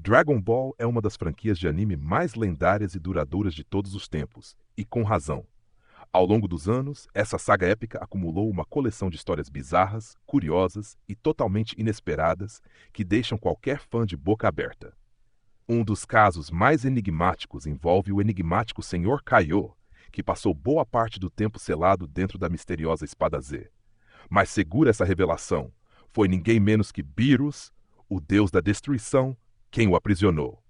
Dragon Ball é uma das franquias de anime mais lendárias e duradouras de todos os tempos, e com razão. Ao longo dos anos, essa saga épica acumulou uma coleção de histórias bizarras, curiosas e totalmente inesperadas que deixam qualquer fã de boca aberta. Um dos casos mais enigmáticos envolve o enigmático Senhor Kaiô, que passou boa parte do tempo selado dentro da misteriosa Espada Z. Mas segura essa revelação, foi ninguém menos que Beerus, o deus da destruição, quem o aprisionou.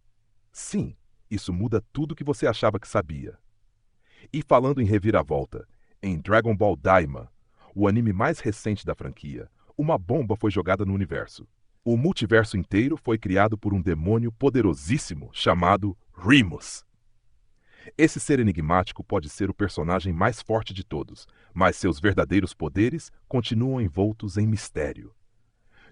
Sim, isso muda tudo que você achava que sabia. E falando em reviravolta, em Dragon Ball Daima, o anime mais recente da franquia, uma bomba foi jogada no universo. O multiverso inteiro foi criado por um demônio poderosíssimo chamado Rimus. Esse ser enigmático pode ser o personagem mais forte de todos, mas seus verdadeiros poderes continuam envoltos em mistério.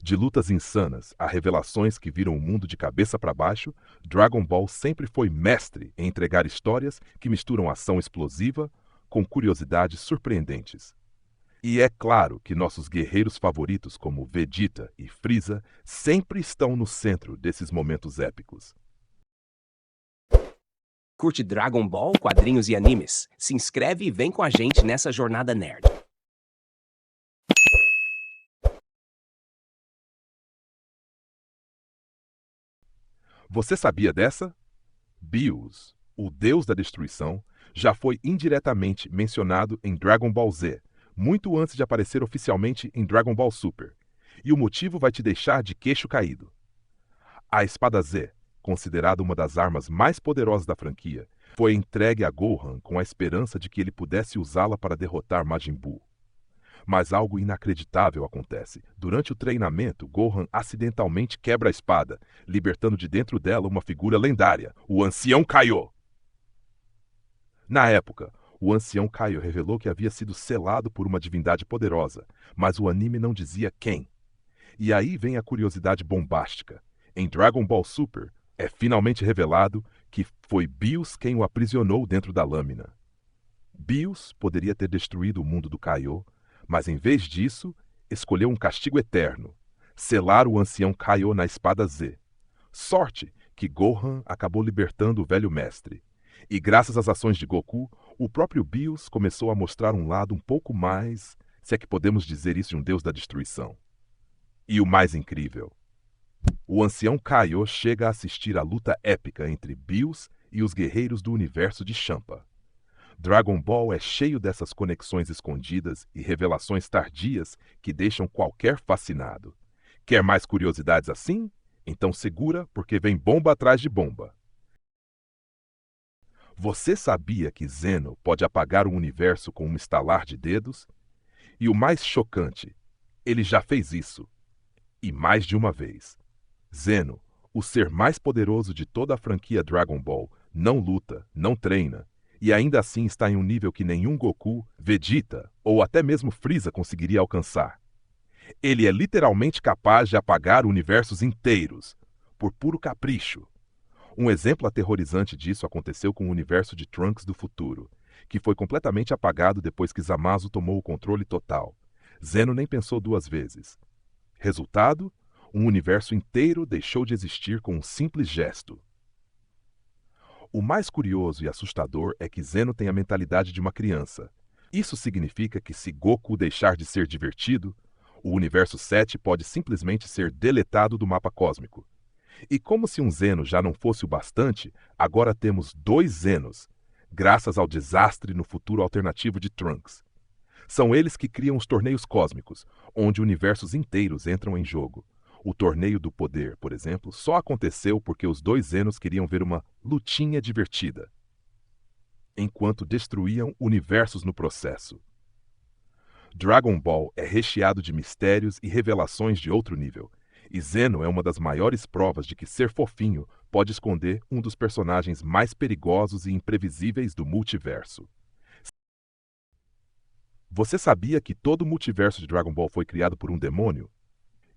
De lutas insanas a revelações que viram o mundo de cabeça para baixo, Dragon Ball sempre foi mestre em entregar histórias que misturam ação explosiva com curiosidades surpreendentes. E é claro que nossos guerreiros favoritos como Vegeta e Frieza sempre estão no centro desses momentos épicos. Curte Dragon Ball, quadrinhos e animes? Se inscreve e vem com a gente nessa jornada nerd. Você sabia dessa? Beerus, o deus da destruição, já foi indiretamente mencionado em Dragon Ball Z, muito antes de aparecer oficialmente em Dragon Ball Super. E o motivo vai te deixar de queixo caído. A Espada Z, considerada uma das armas mais poderosas da franquia, foi entregue a Gohan com a esperança de que ele pudesse usá-la para derrotar Majin Buu. Mas algo inacreditável acontece. Durante o treinamento, Gohan acidentalmente quebra a espada, libertando de dentro dela uma figura lendária, o Ancião Kaiô. Na época, o Ancião Kaiô revelou que havia sido selado por uma divindade poderosa, mas o anime não dizia quem. E aí vem a curiosidade bombástica. Em Dragon Ball Super, é finalmente revelado que foi Beerus quem o aprisionou dentro da lâmina. Beerus poderia ter destruído o mundo do Kaiô, mas em vez disso, escolheu um castigo eterno, selar o ancião Kaiô na Espada Z. Sorte que Gohan acabou libertando o velho mestre. E graças às ações de Goku, o próprio Beerus começou a mostrar um lado um pouco mais, se é que podemos dizer isso de um deus da destruição. E o mais incrível, o ancião Kaiô chega a assistir à luta épica entre Beerus e os guerreiros do universo de Champa. Dragon Ball é cheio dessas conexões escondidas e revelações tardias que deixam qualquer fascinado. Quer mais curiosidades assim? Então segura, porque vem bomba atrás de bomba. Você sabia que Zeno pode apagar o universo com um estalar de dedos? E o mais chocante, ele já fez isso. E mais de uma vez. Zeno, o ser mais poderoso de toda a franquia Dragon Ball, não luta, não treina, e ainda assim está em um nível que nenhum Goku, Vegeta ou até mesmo Frieza conseguiria alcançar. Ele é literalmente capaz de apagar universos inteiros, por puro capricho. Um exemplo aterrorizante disso aconteceu com o universo de Trunks do futuro, que foi completamente apagado depois que Zamasu tomou o controle total. Zeno nem pensou duas vezes. Resultado? Um universo inteiro deixou de existir com um simples gesto. O mais curioso e assustador é que Zeno tem a mentalidade de uma criança. Isso significa que se Goku deixar de ser divertido, o universo 7 pode simplesmente ser deletado do mapa cósmico. E como se um Zeno já não fosse o bastante, agora temos dois Zenos, graças ao desastre no futuro alternativo de Trunks. São eles que criam os torneios cósmicos, onde universos inteiros entram em jogo. O torneio do poder, por exemplo, só aconteceu porque os dois Zenos queriam ver uma lutinha divertida, enquanto destruíam universos no processo. Dragon Ball é recheado de mistérios e revelações de outro nível, e Zeno é uma das maiores provas de que ser fofinho pode esconder um dos personagens mais perigosos e imprevisíveis do multiverso. Você sabia que todo o multiverso de Dragon Ball foi criado por um demônio?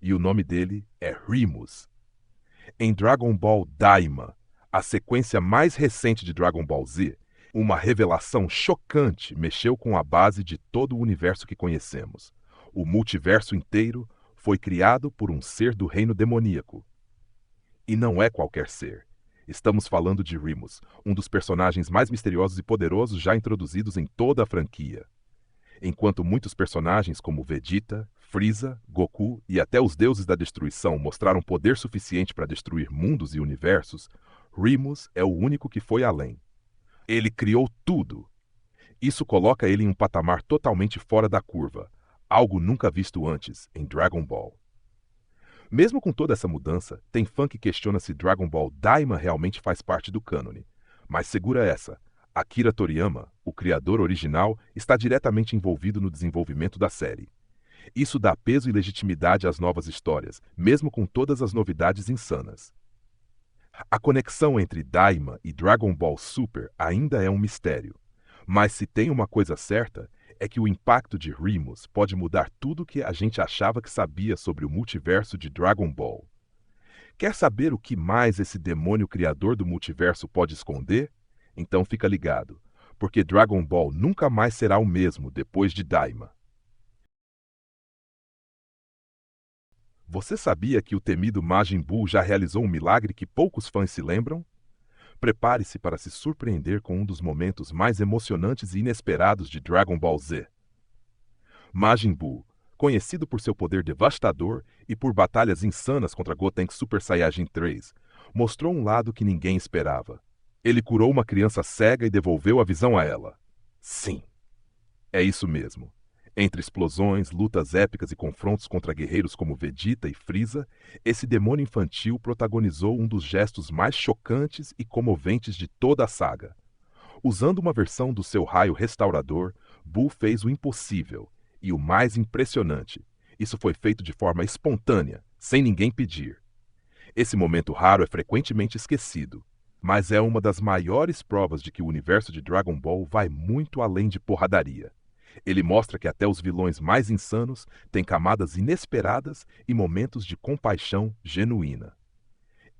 E o nome dele é Rimus. Em Dragon Ball Daima, a sequência mais recente de Dragon Ball Z, uma revelação chocante mexeu com a base de todo o universo que conhecemos. O multiverso inteiro foi criado por um ser do reino demoníaco. E não é qualquer ser. Estamos falando de Remus, um dos personagens mais misteriosos e poderosos já introduzidos em toda a franquia. Enquanto muitos personagens como Vegeta, Freeza, Goku e até os deuses da destruição mostraram poder suficiente para destruir mundos e universos, Remus é o único que foi além. Ele criou tudo. Isso coloca ele em um patamar totalmente fora da curva, algo nunca visto antes em Dragon Ball. Mesmo com toda essa mudança, tem fã que questiona se Dragon Ball Daima realmente faz parte do cânone. Mas segura essa, Akira Toriyama, o criador original, está diretamente envolvido no desenvolvimento da série. Isso dá peso e legitimidade às novas histórias, mesmo com todas as novidades insanas. A conexão entre Daima e Dragon Ball Super ainda é um mistério. Mas se tem uma coisa certa, é que o impacto de Remus pode mudar tudo que a gente achava que sabia sobre o multiverso de Dragon Ball. Quer saber o que mais esse demônio criador do multiverso pode esconder? Então fica ligado, porque Dragon Ball nunca mais será o mesmo depois de Daima. Você sabia que o temido Majin Buu já realizou um milagre que poucos fãs se lembram? Prepare-se para se surpreender com um dos momentos mais emocionantes e inesperados de Dragon Ball Z. Majin Buu, conhecido por seu poder devastador e por batalhas insanas contra Goten Super Saiyajin 3, mostrou um lado que ninguém esperava. Ele curou uma criança cega e devolveu a visão a ela. Sim, é isso mesmo. Entre explosões, lutas épicas e confrontos contra guerreiros como Vegeta e Freeza, esse demônio infantil protagonizou um dos gestos mais chocantes e comoventes de toda a saga. Usando uma versão do seu raio restaurador, Buu fez o impossível e o mais impressionante. Isso foi feito de forma espontânea, sem ninguém pedir. Esse momento raro é frequentemente esquecido, mas é uma das maiores provas de que o universo de Dragon Ball vai muito além de porradaria. Ele mostra que até os vilões mais insanos têm camadas inesperadas e momentos de compaixão genuína.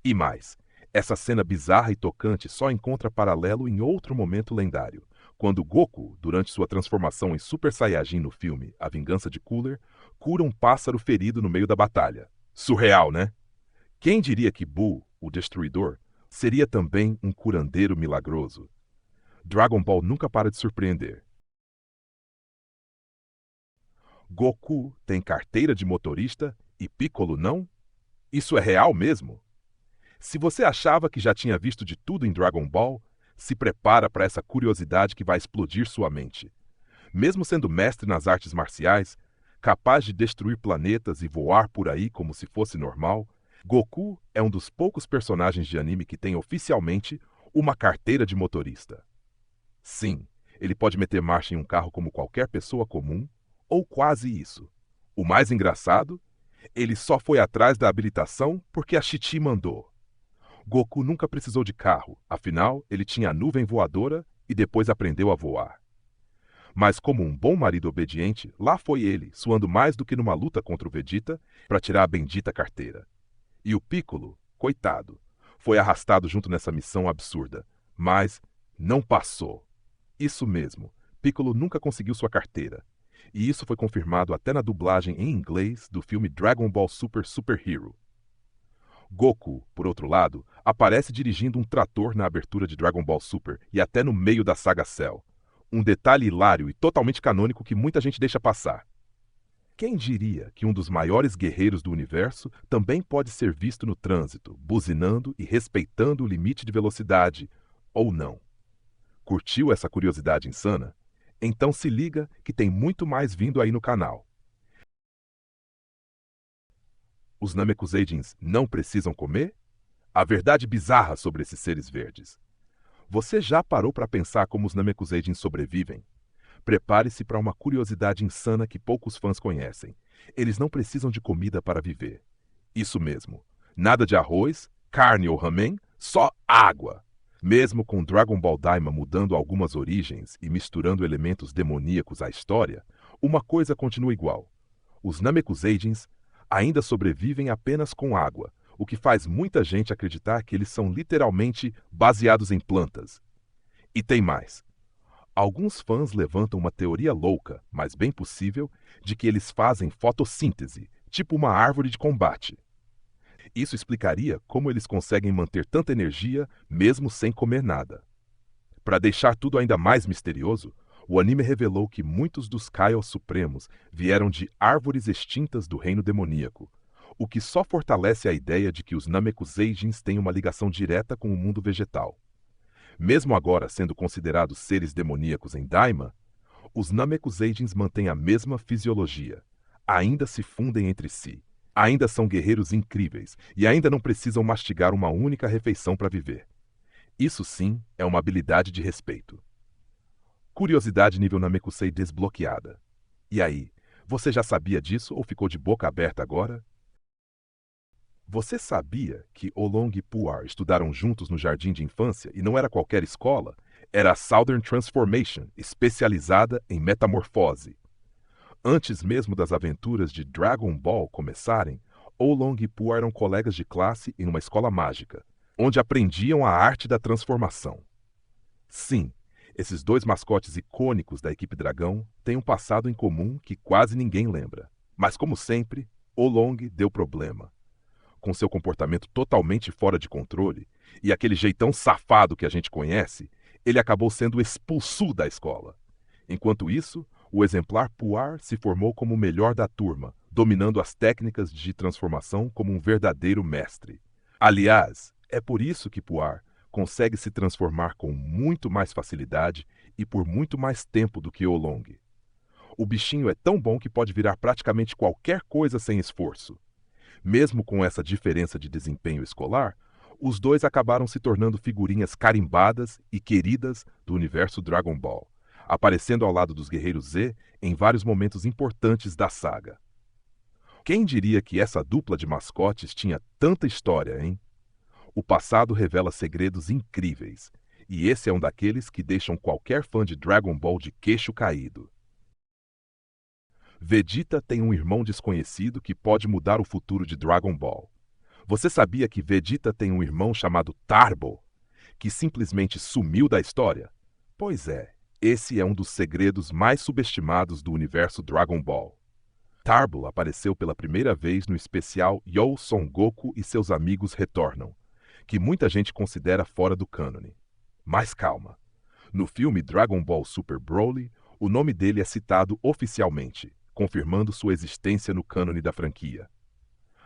E mais, essa cena bizarra e tocante só encontra paralelo em outro momento lendário, quando Goku, durante sua transformação em Super Saiyajin no filme A Vingança de Cooler, cura um pássaro ferido no meio da batalha. Surreal, né? Quem diria que Buu, o Destruidor, seria também um curandeiro milagroso? Dragon Ball nunca para de surpreender. Goku tem carteira de motorista e Piccolo não? Isso é real mesmo? Se você achava que já tinha visto de tudo em Dragon Ball, se prepara para essa curiosidade que vai explodir sua mente. Mesmo sendo mestre nas artes marciais, capaz de destruir planetas e voar por aí como se fosse normal, Goku é um dos poucos personagens de anime que tem oficialmente uma carteira de motorista. Sim, ele pode meter marcha em um carro como qualquer pessoa comum, ou quase isso. O mais engraçado, ele só foi atrás da habilitação porque a Titi mandou. Goku nunca precisou de carro, afinal, ele tinha a nuvem voadora e depois aprendeu a voar. Mas como um bom marido obediente, lá foi ele, suando mais do que numa luta contra o Vegeta, para tirar a bendita carteira. E o Piccolo, coitado, foi arrastado junto nessa missão absurda, mas não passou. Isso mesmo, Piccolo nunca conseguiu sua carteira. E isso foi confirmado até na dublagem em inglês do filme Dragon Ball Super Super Hero. Goku, por outro lado, aparece dirigindo um trator na abertura de Dragon Ball Super e até no meio da saga Cell. Um detalhe hilário e totalmente canônico que muita gente deixa passar. Quem diria que um dos maiores guerreiros do universo também pode ser visto no trânsito, buzinando e respeitando o limite de velocidade, ou não? Curtiu essa curiosidade insana? Então se liga que tem muito mais vindo aí no canal. Os Namekuseidins não precisam comer? A verdade bizarra sobre esses seres verdes. Você já parou para pensar como os Namekuseidins sobrevivem? Prepare-se para uma curiosidade insana que poucos fãs conhecem. Eles não precisam de comida para viver. Isso mesmo. Nada de arroz, carne ou ramen, só água. Mesmo com Dragon Ball Daima mudando algumas origens e misturando elementos demoníacos à história, uma coisa continua igual. Os Namekuseidins ainda sobrevivem apenas com água, o que faz muita gente acreditar que eles são literalmente baseados em plantas. E tem mais. Alguns fãs levantam uma teoria louca, mas bem possível, de que eles fazem fotossíntese, tipo uma árvore de combate. Isso explicaria como eles conseguem manter tanta energia mesmo sem comer nada. Para deixar tudo ainda mais misterioso, o anime revelou que muitos dos Kaio Supremos vieram de árvores extintas do reino demoníaco, o que só fortalece a ideia de que os Namekuseijins têm uma ligação direta com o mundo vegetal. Mesmo agora sendo considerados seres demoníacos em Daima, os Namekuseijins mantêm a mesma fisiologia, ainda se fundem entre si, ainda são guerreiros incríveis e ainda não precisam mastigar uma única refeição para viver. Isso sim é uma habilidade de respeito. Curiosidade nível Namekusei desbloqueada. E aí, você já sabia disso ou ficou de boca aberta agora? Você sabia que Oolong e Puar estudaram juntos no jardim de infância e não era qualquer escola? Era a Southern Transformation, especializada em metamorfose. Antes mesmo das aventuras de Dragon Ball começarem, Oolong e Puar eram colegas de classe em uma escola mágica, onde aprendiam a arte da transformação. Sim, esses dois mascotes icônicos da equipe Dragão têm um passado em comum que quase ninguém lembra. Mas como sempre, Oolong deu problema. Com seu comportamento totalmente fora de controle e aquele jeitão safado que a gente conhece, ele acabou sendo expulso da escola. Enquanto isso, o exemplar Puar se formou como o melhor da turma, dominando as técnicas de transformação como um verdadeiro mestre. Aliás, é por isso que Puar consegue se transformar com muito mais facilidade e por muito mais tempo do que Oolong. O bichinho é tão bom que pode virar praticamente qualquer coisa sem esforço. Mesmo com essa diferença de desempenho escolar, os dois acabaram se tornando figurinhas carimbadas e queridas do universo Dragon Ball, aparecendo ao lado dos Guerreiros Z em vários momentos importantes da saga. Quem diria que essa dupla de mascotes tinha tanta história, hein? O passado revela segredos incríveis, e esse é um daqueles que deixam qualquer fã de Dragon Ball de queixo caído. Vegeta tem um irmão desconhecido que pode mudar o futuro de Dragon Ball. Você sabia que Vegeta tem um irmão chamado Tarbo, que simplesmente sumiu da história? Pois é, esse é um dos segredos mais subestimados do universo Dragon Ball. Tarbo apareceu pela primeira vez no especial Yo Son Goku e seus amigos retornam, que muita gente considera fora do cânone. Mas calma, no filme Dragon Ball Super Broly, o nome dele é citado oficialmente, confirmando sua existência no cânone da franquia.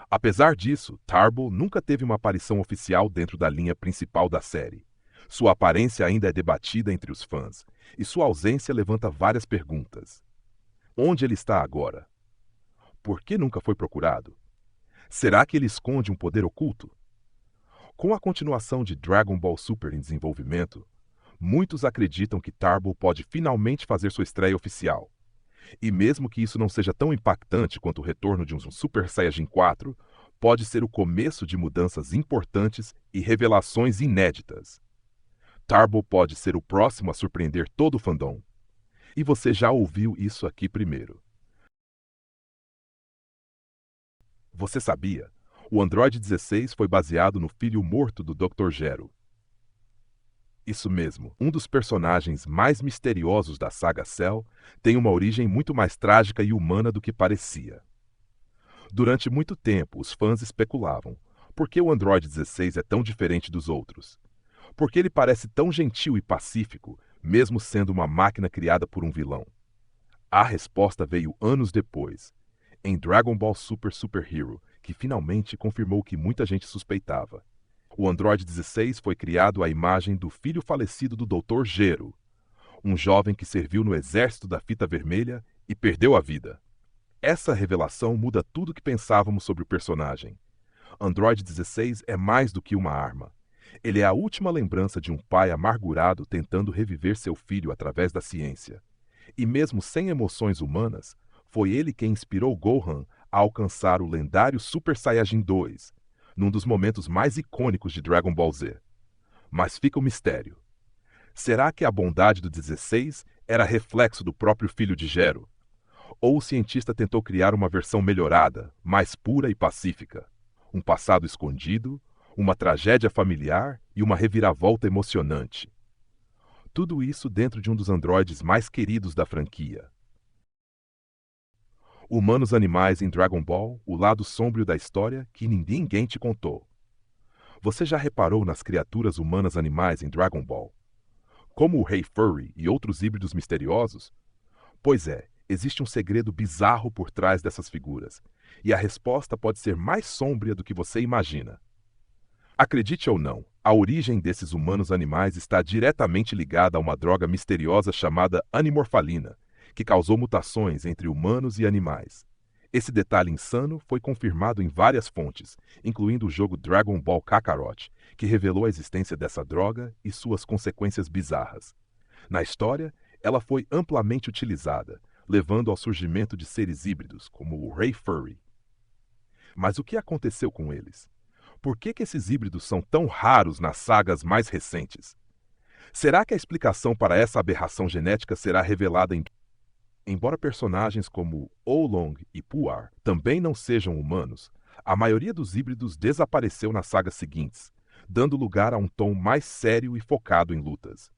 Apesar disso, Tarbo nunca teve uma aparição oficial dentro da linha principal da série. Sua aparência ainda é debatida entre os fãs, e sua ausência levanta várias perguntas. Onde ele está agora? Por que nunca foi procurado? Será que ele esconde um poder oculto? Com a continuação de Dragon Ball Super em desenvolvimento, muitos acreditam que Tarbo pode finalmente fazer sua estreia oficial. E mesmo que isso não seja tão impactante quanto o retorno de um Super Saiyajin 4, pode ser o começo de mudanças importantes e revelações inéditas. Tarbo pode ser o próximo a surpreender todo o fandom. E você já ouviu isso aqui primeiro. Você sabia? O Android 16 foi baseado no filho morto do Dr. Gero. Isso mesmo, um dos personagens mais misteriosos da saga Cell tem uma origem muito mais trágica e humana do que parecia. Durante muito tempo, os fãs especulavam: por que o Android 16 é tão diferente dos outros? Por que ele parece tão gentil e pacífico, mesmo sendo uma máquina criada por um vilão? A resposta veio anos depois, em Dragon Ball Super Super Hero, que finalmente confirmou o que muita gente suspeitava. O Android 16 foi criado à imagem do filho falecido do Dr. Gero, um jovem que serviu no exército da Fita Vermelha e perdeu a vida. Essa revelação muda tudo o que pensávamos sobre o personagem. Android 16 é mais do que uma arma. Ele é a última lembrança de um pai amargurado tentando reviver seu filho através da ciência. E mesmo sem emoções humanas, foi ele quem inspirou Gohan a alcançar o lendário Super Saiyajin 2, num dos momentos mais icônicos de Dragon Ball Z. Mas fica o mistério. Será que a bondade do 16 era reflexo do próprio filho de Gero? Ou o cientista tentou criar uma versão melhorada, mais pura e pacífica? Um passado escondido, uma tragédia familiar e uma reviravolta emocionante. Tudo isso dentro de um dos androides mais queridos da franquia. Humanos animais em Dragon Ball, o lado sombrio da história que ninguém te contou. Você já reparou nas criaturas humanas animais em Dragon Ball? Como o Rei Furry e outros híbridos misteriosos? Pois é, existe um segredo bizarro por trás dessas figuras, e a resposta pode ser mais sômbria do que você imagina. Acredite ou não, a origem desses humanos animais está diretamente ligada a uma droga misteriosa chamada animorfalina, que causou mutações entre humanos e animais. Esse detalhe insano foi confirmado em várias fontes, incluindo o jogo Dragon Ball Kakarot, que revelou a existência dessa droga e suas consequências bizarras. Na história, ela foi amplamente utilizada, levando ao surgimento de seres híbridos, como o Rei Furry. Mas o que aconteceu com eles? Por que esses híbridos são tão raros nas sagas mais recentes? Será que a explicação para essa aberração genética será revelada em... Embora personagens como Oolong e Puar também não sejam humanos, a maioria dos híbridos desapareceu nas sagas seguintes, dando lugar a um tom mais sério e focado em lutas.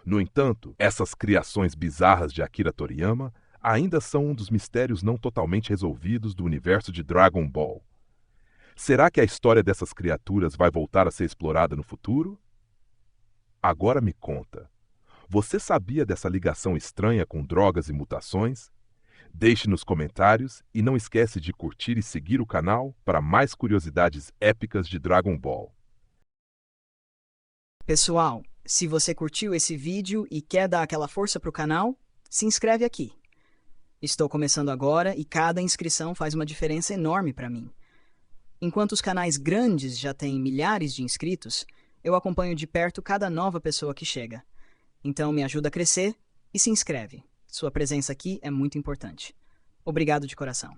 No entanto, essas criações bizarras de Akira Toriyama ainda são um dos mistérios não totalmente resolvidos do universo de Dragon Ball. Será que a história dessas criaturas vai voltar a ser explorada no futuro? Agora me conta. Você sabia dessa ligação estranha com drogas e mutações? Deixe nos comentários e não esquece de curtir e seguir o canal para mais curiosidades épicas de Dragon Ball. Pessoal, se você curtiu esse vídeo e quer dar aquela força pro canal, se inscreve aqui. Estou começando agora e cada inscrição faz uma diferença enorme para mim. Enquanto os canais grandes já têm milhares de inscritos, eu acompanho de perto cada nova pessoa que chega. Então me ajuda a crescer e se inscreve. Sua presença aqui é muito importante. Obrigado de coração.